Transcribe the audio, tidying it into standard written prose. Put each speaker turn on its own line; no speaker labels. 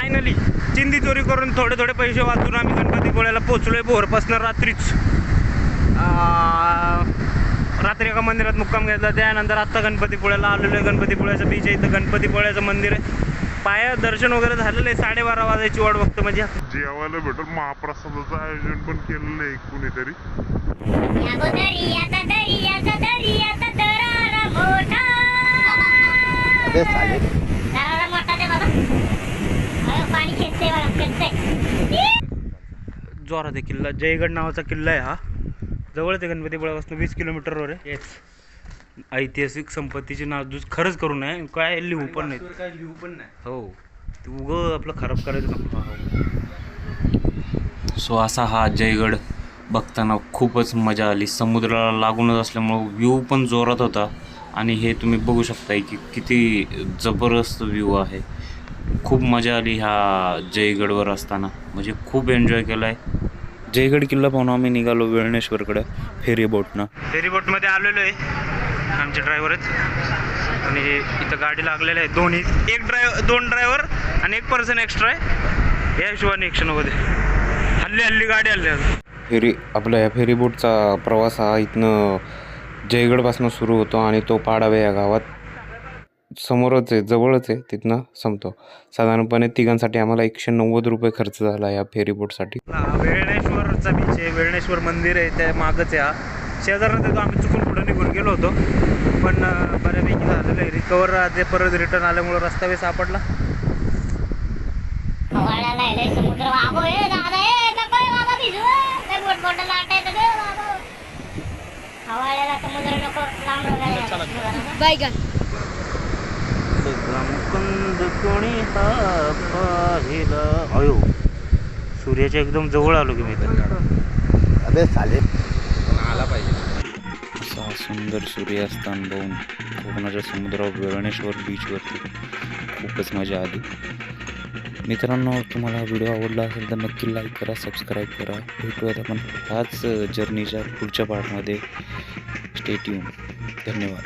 Finally चिंदी चोरी करून थोडे थोडे पैसे वाचून आम्ही गणपतीपुळ्याला पोहोचलोय. भोरपासून रात्रीच रात्री एका मंदिरात मुक्काम घेतला. त्यानंतर आत्ता गणपतीपुळ्याला आलेलो आहे. गणपतीपुळ्याचं बीच आहे, इथं गणपतीपुळ्याचं मंदिर आहे. पाया दर्शन वगैरे झालेलं आहे. 12:30 वाजायची वाट बघतो. म्हणजे
जेवायला भेटून महाप्रसादाचं आयोजन पण केलेलं आहे कुणीतरी.
जोरात आहे किल्ला. जयगड नावाचा किल्ला आहे हा. जवळच आहे गणपतीपुळ्यापासून 20 किलोमीटरवर आहे. ऐतिहासिक संपत्तीची नासधूस खरंच करू नये. काय लिहू पण नाही, काय लिहू पण नाही. हो, ते उगं आपलं खराब करायचं काम.
सो असा हा जयगड बघताना खूपच मजा आली. समुद्राला लागूनच असल्यामुळं व्ह्यू पण जोरात होता. आणि हे तुम्ही बघू शकताय की किती जबरदस्त व्ह्यू आहे. खूप मजा आली ह्या जयगडवर असताना. म्हणजे खूप एन्जॉय केला आहे. जयगड किल्ला पाहून आम्ही निघालो वेळणेश्वरकडे फेरीबोटनं.
फेरीबोटमध्ये आलेलो आहे. आमचे ड्रायव्हर आहेत आणि इथं गाडी लागलेली आहे. दोन ड्रायव्हर आणि एक पर्सन एक्स्ट्रा आहे. या हिशोबाने ॲक्शनमध्ये हल्ली गाडी आली.
आपल्या या फेरीबोटचा प्रवास हा इथनं जयगडपासून सुरू होतो आणि तो पाडावे या गावात समोरच आहे, जवळच आहे, तिथनं संपतो. साधारणपणे तिघांसाठी आम्हाला 190 रुपये खर्च झाला या फेरीबोटसाठी.
वेळणेश्वरचा बीच आहे, वेळणेश्वर मंदिर आहे, त्या मागच आहे हा. शेजारनं तिथं आम्ही चुकून पुढे निघून गेलो होतो, पण बऱ्यापैकी झालेलं आहे. रिकवर ते परत रिटर्न आल्यामुळं रस्ता वे सापडला. अयो, सूर्याच्या एकदम जवळ आलो की मी
आला पाहिजे. असा सुंदर सूर्यास्तान बघून कोकणाच्या समुद्रावर वेळणेश्वर बीचवरती खूपच मजा आली. मित्रांनो, तुम्हाला व्हिडिओ आवडला असेल तर नक्की लाईक करा, सबस्क्राईब करा. भेटूयात आपण ह्याच जर्नीच्या पुढच्या पार्टमध्ये. Stay tune. धन्यवाद.